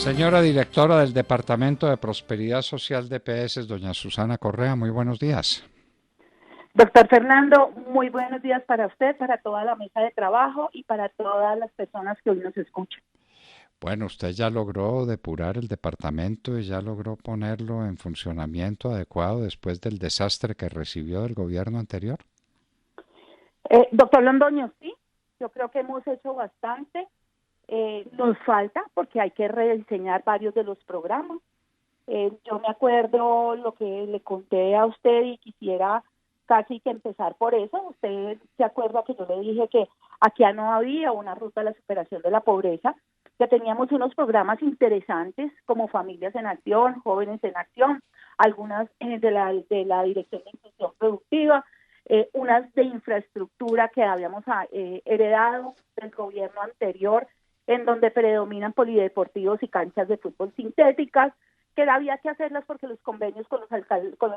Señora directora del Departamento de Prosperidad Social de EPS, doña Susana Correa, muy buenos días. Doctor Fernando, muy buenos días para usted, para toda la mesa de trabajo y para todas las personas que hoy nos escuchan. Bueno, usted ya logró depurar el departamento y ya logró ponerlo en funcionamiento adecuado después del desastre que recibió del gobierno anterior. Doctor Londoño, sí, yo creo que hemos hecho bastante. Nos falta porque hay que rediseñar varios de los programas. Yo me acuerdo lo que le conté a usted y quisiera casi que empezar por eso. Usted se acuerda que yo le dije que aquí no había una ruta a la superación de la pobreza, que teníamos unos programas interesantes como Familias en Acción, Jóvenes en Acción, algunas de la Dirección de Inclusión Productiva, unas de infraestructura que habíamos heredado del gobierno anterior, en donde predominan polideportivos y canchas de fútbol sintéticas, que había que hacerlas porque los convenios con las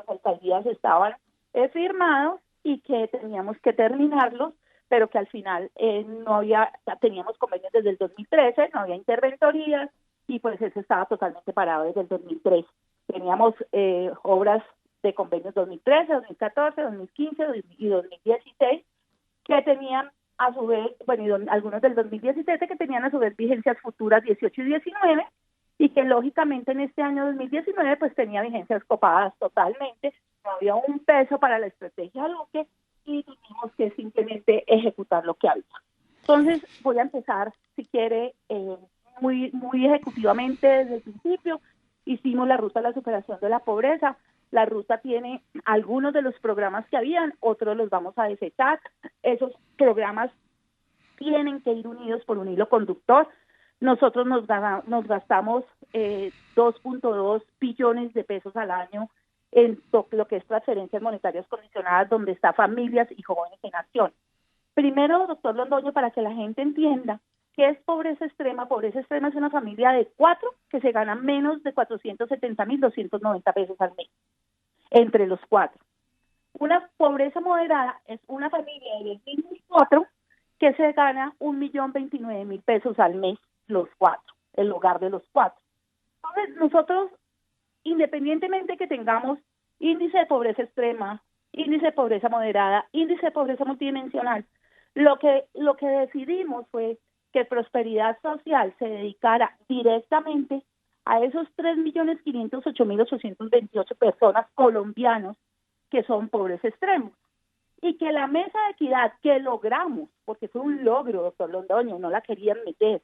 alcaldías estaban firmados y que teníamos que terminarlos, pero que al final teníamos convenios desde el 2013, no había interventorías y pues eso estaba totalmente parado desde el 2013. Teníamos obras de convenios 2013, 2014, 2015 y 2016 que tenían a su vez, bueno, y algunos del 2017 que tenían a su vez vigencias futuras 18 y 19, y que lógicamente en este año 2019 pues tenía vigencias copadas totalmente, no había un peso para la estrategia Luque y tuvimos que simplemente ejecutar lo que había. Entonces voy a empezar, si quiere, muy ejecutivamente desde el principio. Hicimos la ruta a la superación de la pobreza. La ruta tiene algunos de los programas que habían, otros los vamos a desechar. Esos programas tienen que ir unidos por un hilo conductor. Nosotros nos gastamos 2.2 billones de pesos al año en lo que es transferencias monetarias condicionadas, donde está familias y jóvenes en acción. Primero, doctor Londoño, para que la gente entienda qué es pobreza extrema. Pobreza extrema es una familia de 4 que se gana menos de 470.290 pesos al mes, entre los 4. Una pobreza moderada es una familia de los mismos 4 que se gana 1.029.000 pesos al mes, los 4, el hogar de los 4. Entonces, nosotros, independientemente que tengamos índice de pobreza extrema, índice de pobreza moderada, índice de pobreza multidimensional, lo que decidimos fue que Prosperidad Social se dedicara directamente a esos 3.508.828 personas colombianos que son pobres extremos. Y que la mesa de equidad que logramos, porque fue un logro, doctor Londoño, no la querían meter,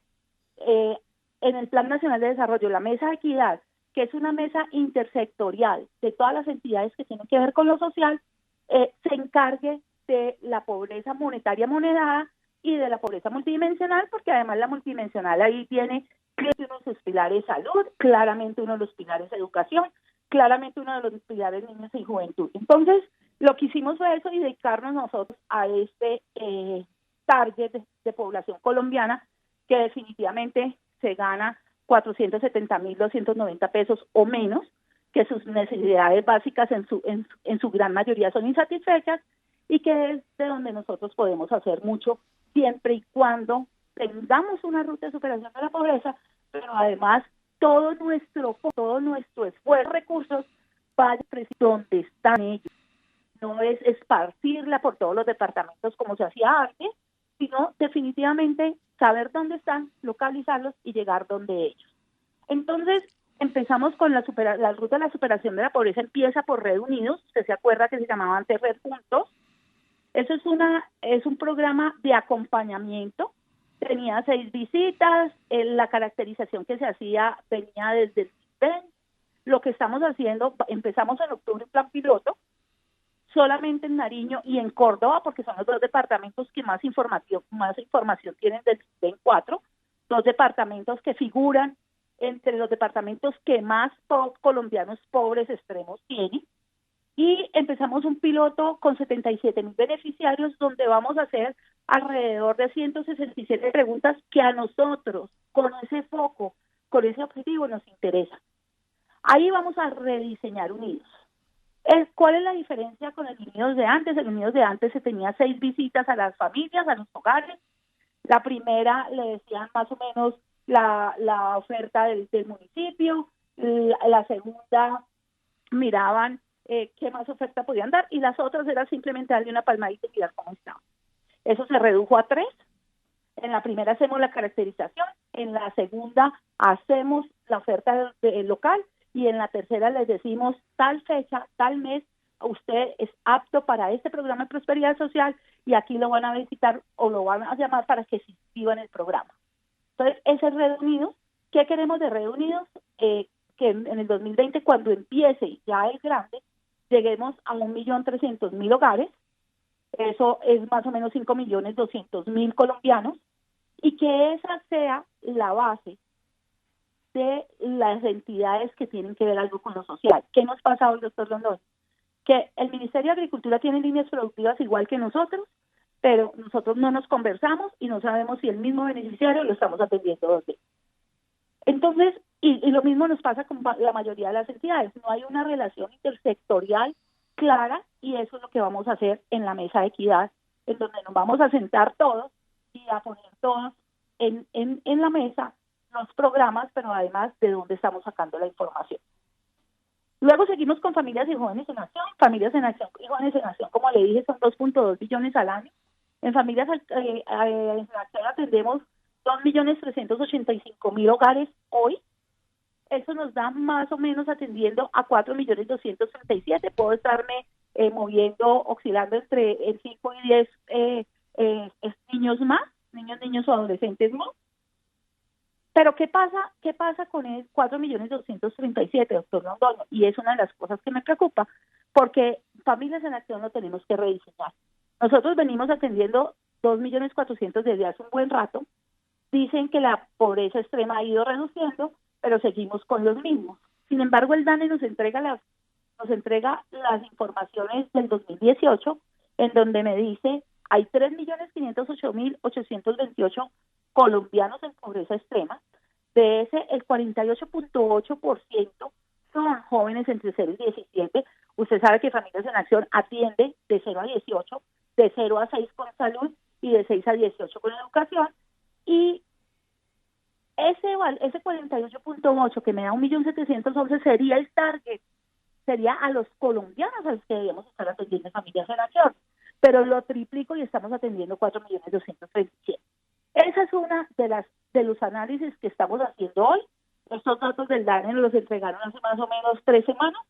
en el Plan Nacional de Desarrollo, la mesa de equidad, que es una mesa intersectorial de todas las entidades que tienen que ver con lo social, se encargue de la pobreza monetaria moderada y de la pobreza multidimensional, porque además la multidimensional ahí tiene uno de sus pilares salud, claramente uno de los pilares educación, claramente uno de los pilares niños y juventud. Entonces, lo que hicimos fue eso y dedicarnos nosotros a este target de población colombiana que definitivamente se gana 470.290 pesos o menos, que sus necesidades básicas en su gran mayoría son insatisfechas y que es de donde nosotros podemos hacer mucho siempre y cuando tengamos una ruta de superación de la pobreza, pero además todo nuestro esfuerzo, recursos, vaya donde están ellos. No es esparcirla por todos los departamentos como se hacía antes, sino definitivamente saber dónde están, localizarlos y llegar donde ellos. Entonces, empezamos con la ruta de la superación de la pobreza, empieza por Red Unidos. Usted se acuerda que se llamaba antes Red Juntos. Eso es un programa de acompañamiento. Tenía 6 visitas, la caracterización que se hacía venía desde el CISBEN. Lo que estamos haciendo, empezamos en octubre un plan piloto, solamente en Nariño y en Córdoba, porque son los 2 departamentos que más información tienen del CISBEN 4, 2 departamentos que figuran entre los departamentos que más colombianos pobres extremos tienen. Y empezamos un piloto con 77.000 beneficiarios, donde vamos a hacer alrededor de 167 preguntas que a nosotros, con ese foco, con ese objetivo, nos interesa. Ahí vamos a rediseñar Unidos. ¿Cuál es la diferencia con el Unidos de antes? El Unidos de antes se tenía 6 visitas a las familias, a los hogares. La primera le decían más o menos la oferta del municipio, la segunda miraban qué más oferta podían dar, y las otras era simplemente darle una palmadita y mirar cómo estaba. Eso se redujo a 3. En la primera hacemos la caracterización, en la segunda hacemos la oferta local, y en la tercera les decimos tal fecha, tal mes, usted es apto para este programa de prosperidad social y aquí lo van a visitar o lo van a llamar para que se inscriba en el programa. Entonces, ese es Red Unidos. ¿Qué queremos de Red Unidos? Que en el 2020, cuando empiece ya el grande, lleguemos a 1.300.000 hogares. Eso es más o menos 5.200.000 colombianos, y que esa sea la base de las entidades que tienen que ver algo con lo social. ¿Qué nos pasa hoy, doctor Rondón? Que el Ministerio de Agricultura tiene líneas productivas igual que nosotros, pero nosotros no nos conversamos y no sabemos si el mismo beneficiario lo estamos atendiendo dos veces. Entonces, y lo mismo nos pasa con la mayoría de las entidades. No hay una relación intersectorial clara, y eso es lo que vamos a hacer en la mesa de equidad, en donde nos vamos a sentar todos y a poner todos en la mesa los programas, pero además de dónde estamos sacando la información. Luego seguimos con Familias y Jóvenes en Acción. Familias en Acción y Jóvenes en Acción, como le dije, son 2.2 billones al año. En Familias en Acción atendemos 2.385.000 hogares hoy. Eso nos da más o menos atendiendo a 4.237.000. Puedo estarme moviendo, oscilando entre 5 y 10 niños más, niños o adolescentes más. Pero ¿qué pasa con el 4.237.000, doctor Londoño? Y es una de las cosas que me preocupa, porque Familias en Acción lo tenemos que rediseñar. Nosotros venimos atendiendo 2.400.000 desde hace un buen rato. Dicen que la pobreza extrema ha ido reduciendo, pero seguimos con los mismos. Sin embargo, el DANE nos entrega las informaciones del 2018, en donde me dice hay 3.508.828 colombianos en pobreza extrema. De ese, el 48.8% son jóvenes entre 0 y 17. Usted sabe que Familias en Acción atiende de 0 a 18, de 0 a 6 con salud y de 6 a 18 con educación. Y ese 48.8 que me da 1.711.000 sería el target, sería a los colombianos a los que debemos estar atendiendo en Familias en Acción, pero lo triplico y estamos atendiendo 4.237.000. Esa es una de los análisis que estamos haciendo hoy. Estos datos del DANE nos los entregaron hace más o menos 3 semanas.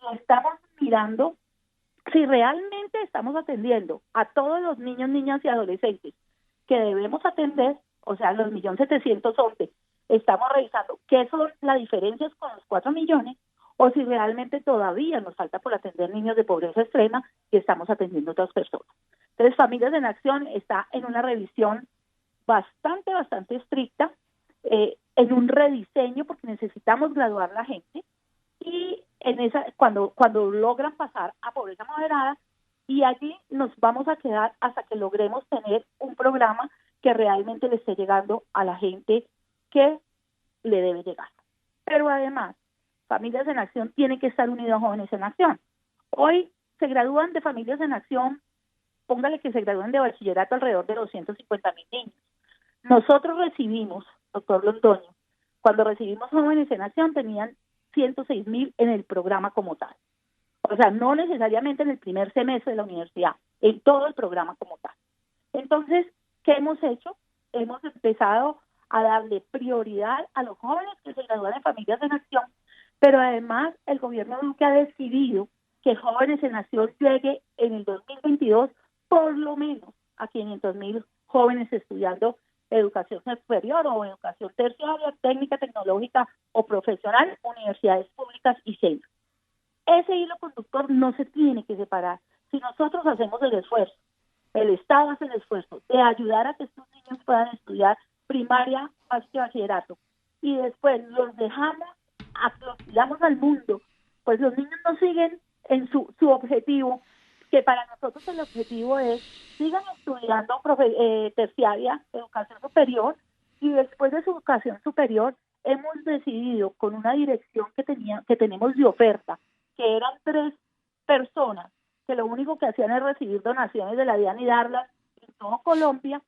Lo estamos mirando si realmente estamos atendiendo a todos los niños, niñas y adolescentes que debemos atender, o sea, los 1.711.000. Estamos revisando qué son las diferencias con los 4 millones, o si realmente todavía nos falta por atender niños de pobreza extrema y estamos atendiendo a otras personas. Entonces, Familias en Acción está en una revisión bastante estricta, en un rediseño, porque necesitamos graduar a la gente, y en esa cuando logran pasar a pobreza moderada, y allí nos vamos a quedar hasta que logremos tener un programa que realmente le esté llegando a la gente que le debe llegar. Pero además, Familias en Acción tiene que estar unido a Jóvenes en Acción. Hoy se gradúan de Familias en Acción, póngale que se gradúen de bachillerato alrededor de 250.000 niños. Nosotros recibimos, doctor Londoño, cuando recibimos Jóvenes en Acción tenían 106.000 en el programa como tal. O sea, no necesariamente en el primer semestre de la universidad, en todo el programa como tal. Entonces, ¿qué hemos hecho? Hemos empezado a darle prioridad a los jóvenes que se gradúan en Familias en Acción, pero además el gobierno Duque ha decidido que Jóvenes en Acción llegue en el 2022 por lo menos a 500.000 jóvenes estudiando educación superior o educación terciaria, técnica, tecnológica o profesional, universidades públicas y centros. Ese hilo conductor no se tiene que separar. Si nosotros hacemos el esfuerzo, el Estado hace el esfuerzo de ayudar a que estos niños puedan estudiar primaria, bachillerato, y después los dejamos al mundo, pues los niños no siguen en su objetivo, que para nosotros el objetivo es sigan estudiando terciaria, educación superior, y después de su educación superior hemos decidido con una dirección que tenemos de oferta, que eran 3 personas que lo único que hacían es recibir donaciones de la DIAN y darlas en todo Colombia,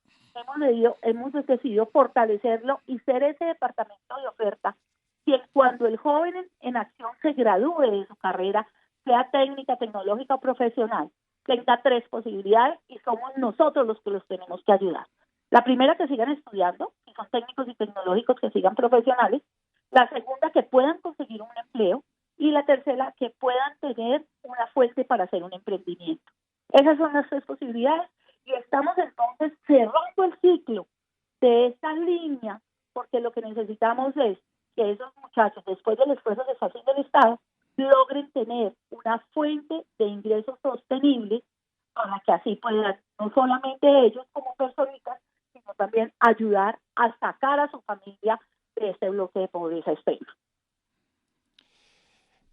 hemos decidido fortalecerlo y ser ese departamento de oferta que cuando el joven en acción se gradúe de su carrera, sea técnica, tecnológica o profesional, tenga tres posibilidades y somos nosotros los que los tenemos que ayudar. La primera, que sigan estudiando, que son técnicos y tecnológicos, que sigan profesionales. La segunda, que puedan conseguir un empleo. Y la tercera, que puedan tener una fuente para hacer un emprendimiento. Esas son las tres posibilidades y estamos entonces cerrando el ciclo de esta línea, porque lo que necesitamos es que esos muchachos, después del esfuerzo que está haciendo el Estado, logren tener una fuente de ingresos sostenible para que así puedan, no solamente ellos como personitas, sino también ayudar a sacar a su familia de este bloque de pobreza extrema.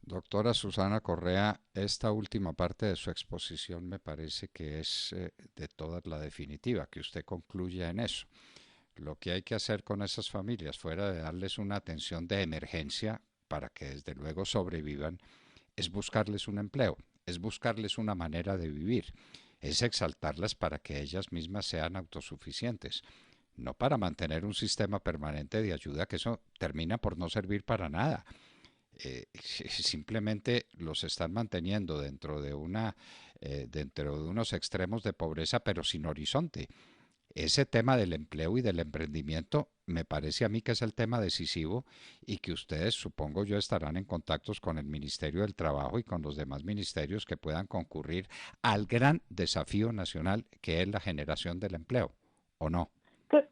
Doctora Susana Correa, esta última parte de su exposición me parece que es de todas la definitiva, que usted concluya en eso. Lo que hay que hacer con esas familias, fuera de darles una atención de emergencia para que desde luego sobrevivan, es buscarles un empleo, es buscarles una manera de vivir, es exaltarlas para que ellas mismas sean autosuficientes, no para mantener un sistema permanente de ayuda que eso termina por no servir para nada. Simplemente los están manteniendo dentro de unos extremos de pobreza, pero sin horizonte. Ese tema del empleo y del emprendimiento me parece a mí que es el tema decisivo y que ustedes, supongo yo, estarán en contactos con el Ministerio del Trabajo y con los demás ministerios que puedan concurrir al gran desafío nacional que es la generación del empleo, ¿o no?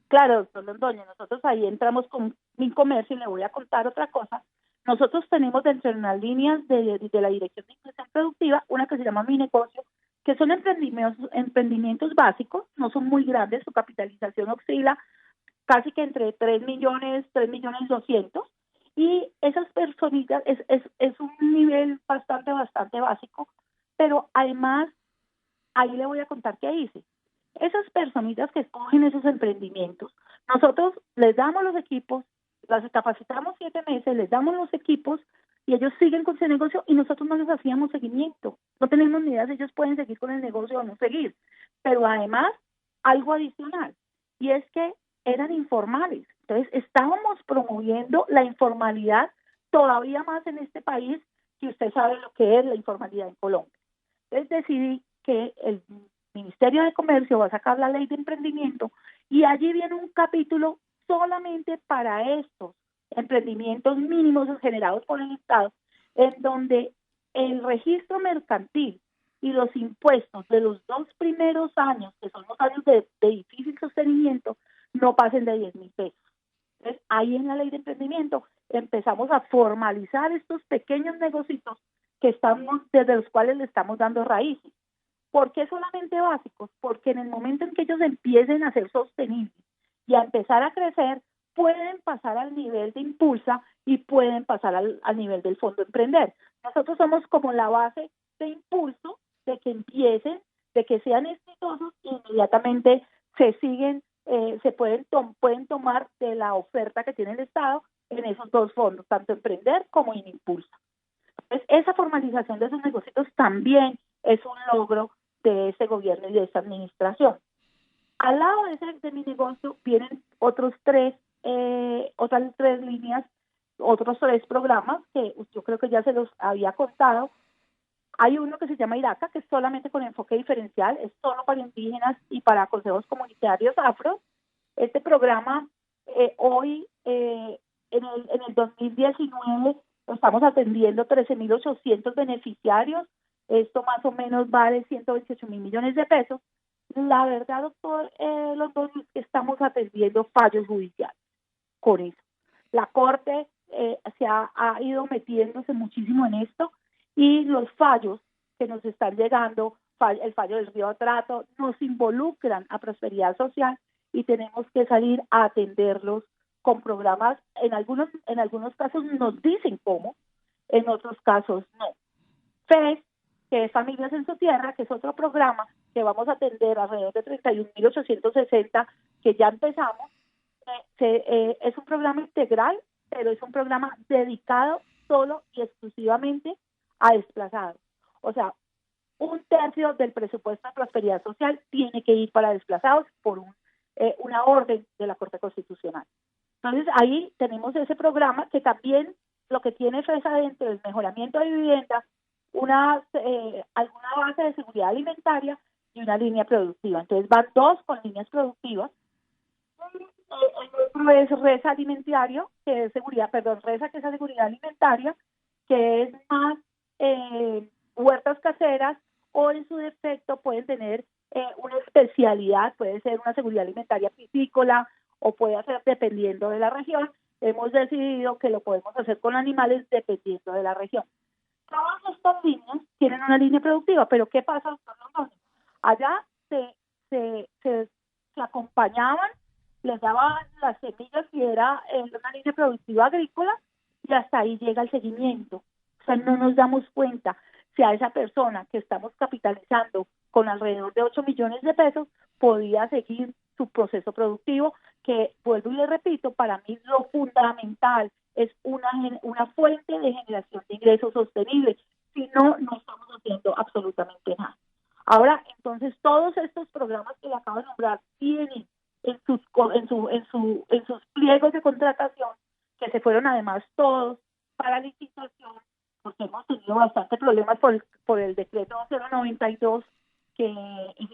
Claro, doctor Londoño, nosotros ahí entramos con mi comercio y le voy a contar otra cosa. Nosotros tenemos dentro de las líneas de la Dirección de Inclusión Productiva una que se llama Mi Negocio, que son emprendimientos básicos, no son muy grandes, su capitalización oscila casi que entre 3 millones, 3.200.000, y esas personitas es un nivel bastante básico, pero además, ahí le voy a contar qué hice. Esas personitas que escogen esos emprendimientos, nosotros les damos los equipos, las capacitamos 7 meses, les damos los equipos y ellos siguen con su negocio y nosotros no les hacíamos seguimiento. No tenemos ni idea si ellos pueden seguir con el negocio o no seguir. Pero además, algo adicional, y es que eran informales. Entonces, estábamos promoviendo la informalidad todavía más en este país, que usted sabe lo que es la informalidad en Colombia. Entonces, decidí que el Ministerio de Comercio va a sacar la ley de emprendimiento y allí viene un capítulo solamente para estos emprendimientos mínimos generados por el Estado, en donde el registro mercantil y los impuestos de los 2 primeros años, que son los años de difícil sostenimiento, no pasen de 10.000 pesos. Entonces, ahí en la ley de emprendimiento empezamos a formalizar estos pequeños negocios que estamos, desde los cuales le estamos dando raíces. ¿Por qué solamente básicos? Porque en el momento en que ellos empiecen a ser sostenibles y a empezar a crecer, pueden pasar al nivel de Impulsa y pueden pasar al nivel del Fondo Emprender. Nosotros somos como la base de impulso, de que empiecen, de que sean exitosos e inmediatamente se siguen, pueden tomar de la oferta que tiene el Estado en esos 2 fondos, tanto Emprender como en Impulsa. Entonces, esa formalización de esos negocios también es un logro de este gobierno y de esta administración. Al lado de mi negocio vienen otras 3 líneas, otros 3 programas que yo creo que ya se los había contado. Hay uno que se llama IRACA, que es solamente con enfoque diferencial, es solo para indígenas y para consejos comunitarios afro. Este programa hoy, en el 2019, estamos atendiendo 13.800 beneficiarios. Esto más o menos vale 128.000 millones de pesos. La verdad, doctor Londoño, es que estamos atendiendo fallos judiciales con eso. La Corte ha ido metiéndose muchísimo en esto y los fallos que nos están llegando, el fallo del Río Trato, nos involucran a Prosperidad Social y tenemos que salir a atenderlos con programas. En algunos casos nos dicen cómo, en otros casos no. FES, que es Familias en su Tierra, que es otro programa que vamos a atender alrededor de 31.860 que ya empezamos. Es un programa integral, pero es un programa dedicado solo y exclusivamente a desplazados. O sea, 1/3 del presupuesto de Prosperidad Social tiene que ir para desplazados por un una orden de la Corte Constitucional. Entonces ahí tenemos ese programa que también lo que tiene FESA dentro del mejoramiento de vivienda, alguna base de seguridad alimentaria y una línea productiva. Entonces van dos con líneas productivas. El otro es RESA alimentario, que es RESA, que es la seguridad alimentaria, que es más huertas caseras, o en su defecto pueden tener una especialidad, puede ser una seguridad alimentaria piscícola, o puede ser dependiendo de la región. Hemos decidido que lo podemos hacer con animales dependiendo de la región. Todas estas líneas tienen una línea productiva, pero ¿qué pasa, doctor Londoño? Allá se acompañaban, les daban las semillas y era una línea productiva agrícola, y hasta ahí llega el seguimiento. O sea, no nos damos cuenta si a esa persona que estamos capitalizando con alrededor de 8 millones de pesos podía seguir su proceso productivo, que, vuelvo y le repito, para mí lo fundamental es una fuente de generación de ingresos sostenible. Si no, no estamos haciendo absolutamente nada. Ahora, entonces, todos estos programas que le acabo de nombrar tienen en sus pliegos de contratación, que se fueron además todos para licitación, porque hemos tenido bastante problemas por el decreto 092, que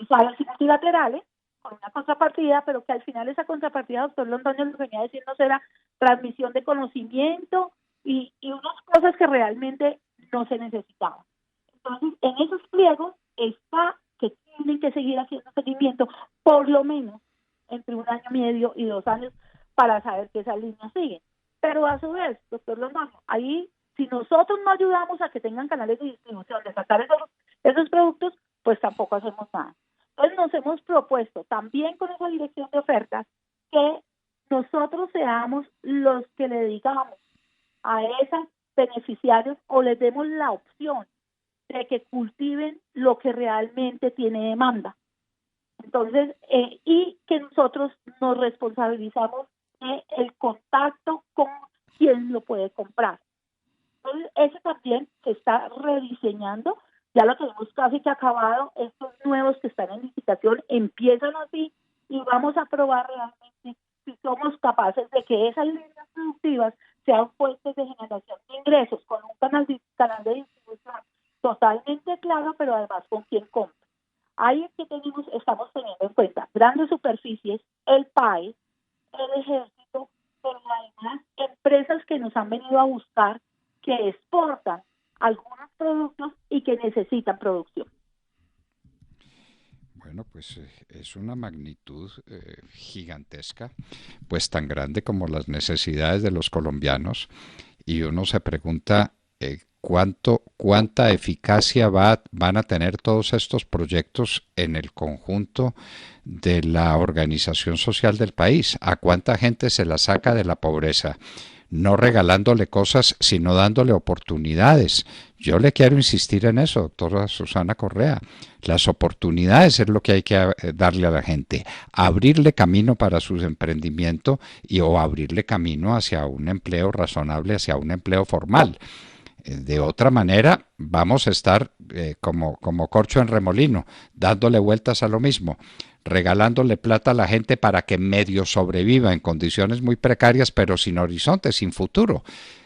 sale así multilaterales, con una contrapartida, pero que al final esa contrapartida, doctor Londoño, lo que venía diciendo era transmisión de conocimiento y unas cosas que realmente no se necesitaban. Entonces, en esos pliegos está que tienen que seguir haciendo seguimiento, por lo menos entre 1 año y medio y 2 años, para saber que esas líneas siguen. Pero a su vez, doctor Londoño, ahí, si nosotros no ayudamos a que tengan canales de distribución, de sacar esos productos, pues tampoco hacemos nada. Entonces nos hemos propuesto también con esa dirección de ofertas que nosotros seamos los que le digamos a esos beneficiarios, o les demos la opción de que cultiven lo que realmente tiene demanda. Entonces, y que nosotros nos responsabilizamos del contacto con quien lo puede comprar. Entonces, eso también se está rediseñando. Ya lo tenemos casi que acabado. Estos nuevos que están en licitación empiezan así, y vamos a probar realmente si somos capaces de que esas líneas productivas sean fuentes de generación de ingresos, con un canal de distribución totalmente claro, pero además con quien compra. Ahí es que estamos teniendo en cuenta grandes superficies, el país, el ejército, pero además empresas que nos han venido a buscar, que exportan algunos productos y que necesitan producción. Bueno, pues es una magnitud gigantesca, pues tan grande como las necesidades de los colombianos, y uno se pregunta cuánta eficacia van a tener todos estos proyectos en el conjunto de la organización social del país, a cuánta gente se la saca de la pobreza, no regalándole cosas, sino dándole oportunidades. Yo le quiero insistir en eso, doctora Susana Correa. Las oportunidades es lo que hay que darle a la gente, abrirle camino para su emprendimiento o abrirle camino hacia un empleo razonable, hacia un empleo formal. De otra manera, vamos a estar como corcho en remolino, dándole vueltas a lo mismo, regalándole plata a la gente para que medio sobreviva en condiciones muy precarias, pero sin horizonte, sin futuro.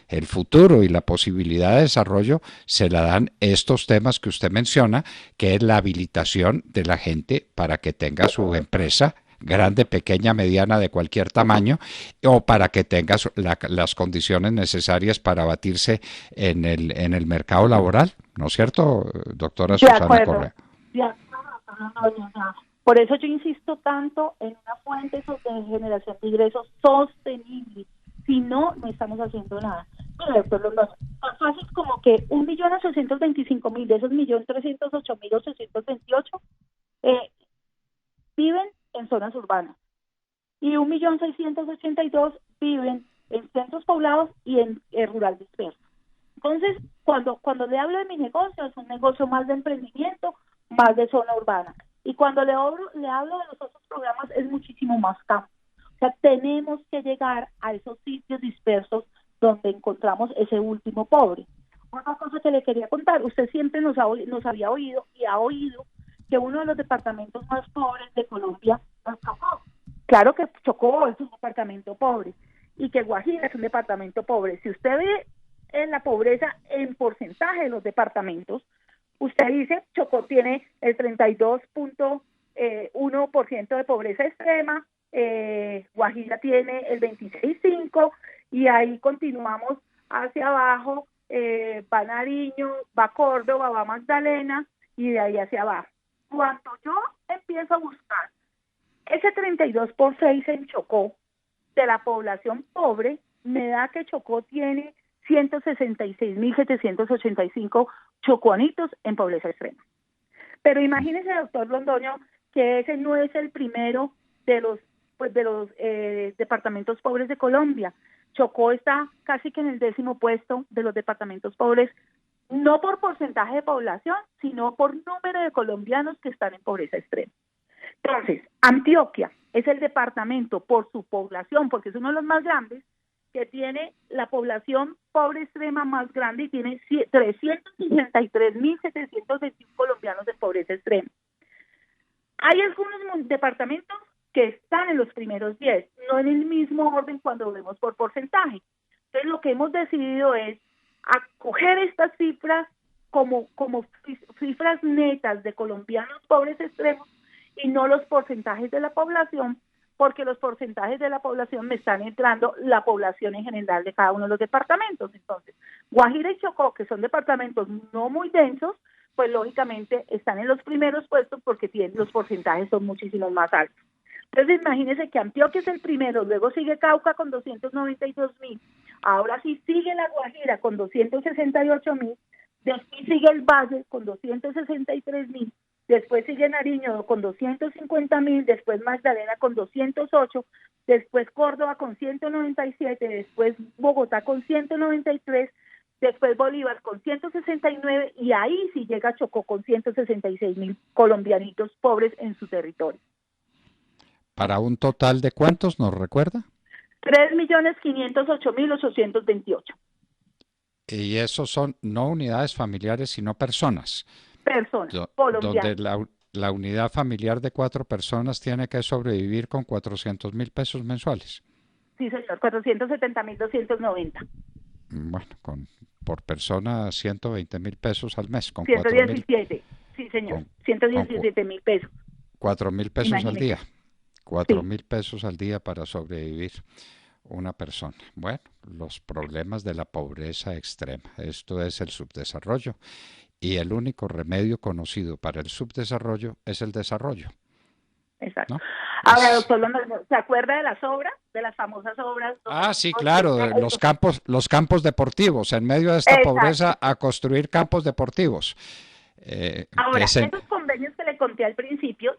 El futuro y la posibilidad de desarrollo se la dan estos temas que usted menciona, que es la habilitación de la gente para que tenga su empresa, grande, pequeña, mediana, de cualquier tamaño, o para que tenga las condiciones necesarias para batirse en el mercado laboral, ¿no es cierto, doctora Susana Correa? De acuerdo. Por eso yo insisto tanto en una fuente de generación de ingresos sostenible. Si no, no estamos haciendo nada. Mira, doctor Londoño, tan fácil como que 1.825.000 de esos 1.308.828 viven en zonas urbanas, y 1.682.000 viven en centros poblados y en rural disperso. Entonces, cuando le hablo de mi negocio, es un negocio más de emprendimiento, más de zona urbana. Y cuando le hablo de los otros programas, es muchísimo más campo. O sea, tenemos que llegar a esos sitios dispersos donde encontramos ese último pobre. Otra cosa que le quería contar, usted siempre nos había oído y ha oído que uno de los departamentos más pobres de Colombia es Chocó. Claro que Chocó es un departamento pobre y que Guajira es un departamento pobre. Si usted ve en la pobreza en porcentaje de los departamentos, usted dice Chocó tiene el 32.1% de pobreza extrema, Guajira tiene el 26.5% y ahí continuamos hacia abajo, va Nariño, va Córdoba, va Magdalena y de ahí hacia abajo. Cuando yo empiezo a buscar ese 32 por 6 en Chocó de la población pobre, me da que Chocó tiene 166.785 chocuanitos en pobreza extrema. Pero imagínese, doctor Londoño, que ese no es el primero de los departamentos pobres de Colombia. Chocó está casi que en el 10º puesto de los departamentos pobres, no por porcentaje de población, sino por número de colombianos que están en pobreza extrema. Entonces, Antioquia es el departamento por su población, porque es uno de los más grandes, que tiene la población pobre extrema más grande y tiene 363.721 colombianos en pobreza extrema. Hay algunos departamentos que están en los primeros 10, no en el mismo orden cuando vemos por porcentaje. Entonces, lo que hemos decidido es acoger estas cifras como cifras netas de colombianos pobres extremos y no los porcentajes de la población, porque los porcentajes de la población me están entrando la población en general de cada uno de los departamentos. Entonces, Guajira y Chocó, que son departamentos no muy densos, pues lógicamente están en los primeros puestos porque los porcentajes son muchísimo más altos. Entonces, imagínense que Antioquia es el primero, luego sigue Cauca con 292.000, ahora sí sigue la Guajira con 268.000, después sigue el Valle con 263.000, después sigue Nariño con 250.000, después Magdalena con 208, después Córdoba con 197, después Bogotá con 193, después Bolívar con 169 y ahí sí llega Chocó con 166.000 colombianitos pobres en su territorio. ¿Para un total de cuántos nos recuerda? 3.508.828. Y esos son no unidades familiares, sino personas. Personas, colombianas. Donde la unidad familiar de 4 personas tiene que sobrevivir con 400.000 pesos mensuales. Sí, señor, 470.290. Bueno, por persona 120.000 pesos al mes. Con 117, sí, señor, 117.000 pesos. 4.000 pesos Imagínese. al día. 4.000 pesos al día para sobrevivir una persona. Bueno, los problemas de la pobreza extrema. Esto es el subdesarrollo. Y el único remedio conocido para el subdesarrollo es el desarrollo. Exacto. ¿No? Ahora, doctor Londoño, ¿se acuerda de las obras, de las famosas obras? Sí, claro, los campos deportivos, en medio de esta pobreza, a construir campos deportivos. Ahora, esos convenios que le conté al principio,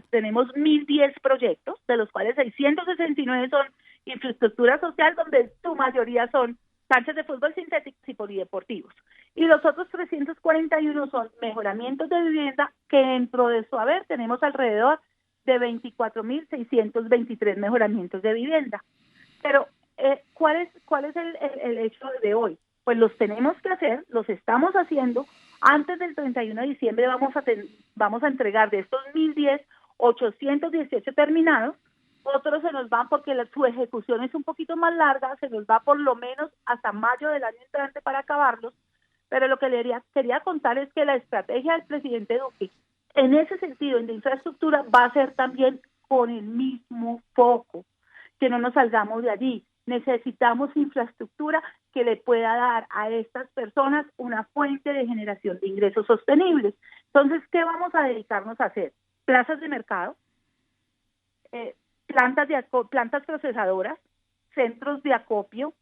tenemos 1.010 proyectos, de los cuales 669 son infraestructura social, donde su mayoría son canchas de fútbol sintéticos y polideportivos. Y los otros 341 son mejoramientos de vivienda, que dentro de su haber tenemos alrededor de 24.623 mejoramientos de vivienda. Pero, ¿cuál es el hecho de hoy? Pues los tenemos que hacer, los estamos haciendo. Antes del 31 de diciembre vamos a entregar de estos 1.010, 818 terminados. Otros se nos van porque su ejecución es un poquito más larga, se nos va por lo menos hasta mayo del año entrante para acabarlos. Pero lo que quería contar es que la estrategia del presidente Duque, en ese sentido, en la infraestructura, va a ser también con el mismo foco, que no nos salgamos de allí. Necesitamos infraestructura que le pueda dar a estas personas una fuente de generación de ingresos sostenibles. Entonces, ¿qué vamos a dedicarnos a hacer? Plazas de mercado, plantas procesadoras, centros de acopio,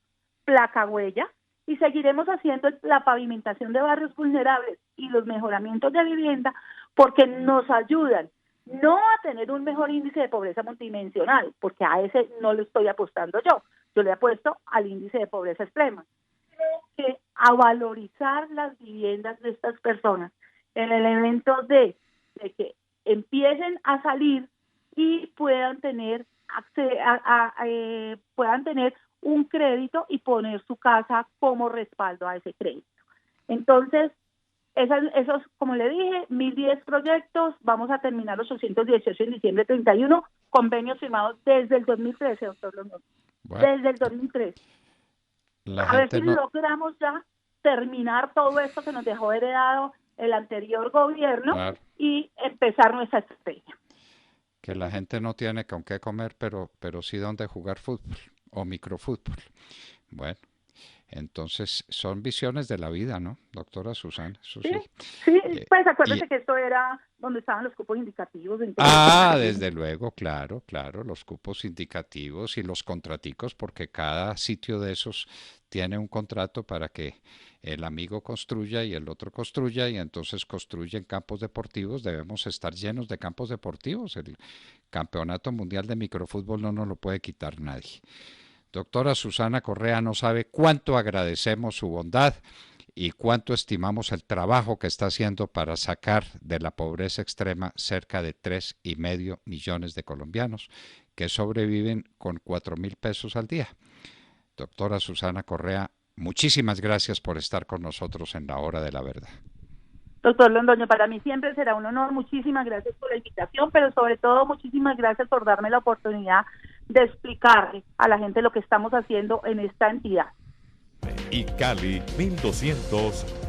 placa huella, y seguiremos haciendo la pavimentación de barrios vulnerables y los mejoramientos de vivienda, porque nos ayudan no a tener un mejor índice de pobreza multidimensional, porque a ese no le estoy apostando yo le apuesto al índice de pobreza extrema, sino que a valorizar las viviendas de estas personas en el evento de que empiecen a salir y puedan tener un crédito y poner su casa como respaldo a ese crédito. Entonces, esos, como le dije, 1.010 proyectos, vamos a terminar los 818 en diciembre 31, convenios firmados desde el 2013, doctor Londoño, Bueno, desde el 2013. la A ver gente si no, logramos ya terminar todo esto que nos dejó heredado el anterior gobierno claro, y empezar nuestra estrategia. que la gente no tiene con qué comer, pero sí donde jugar fútbol o microfútbol. Bueno, entonces son visiones de la vida, ¿no, doctora Susana? Eso Sí, sí. sí, Eh, pues y, acuérdese que esto era donde estaban los cupos indicativos, entonces. desde luego, claro, claro, los cupos indicativos y los contraticos, porque cada sitio de esos tiene un contrato para que el amigo construya y el otro construya y entonces construyen campos deportivos. Debemos estar llenos de campos deportivos. El campeonato mundial de microfútbol no nos lo puede quitar nadie. Doctora Susana Correa, no sabe cuánto agradecemos su bondad y cuánto estimamos el trabajo que está haciendo para sacar de la pobreza extrema cerca de 3,5 millones de colombianos que sobreviven con 4.000 pesos al día. Doctora Susana Correa, muchísimas gracias por estar con nosotros en la hora de la verdad. Doctor Londoño, para mí siempre será un honor. Muchísimas gracias por la invitación, pero sobre todo muchísimas gracias por darme la oportunidad de explicarle a la gente lo que estamos haciendo en esta entidad. Y Cali 1200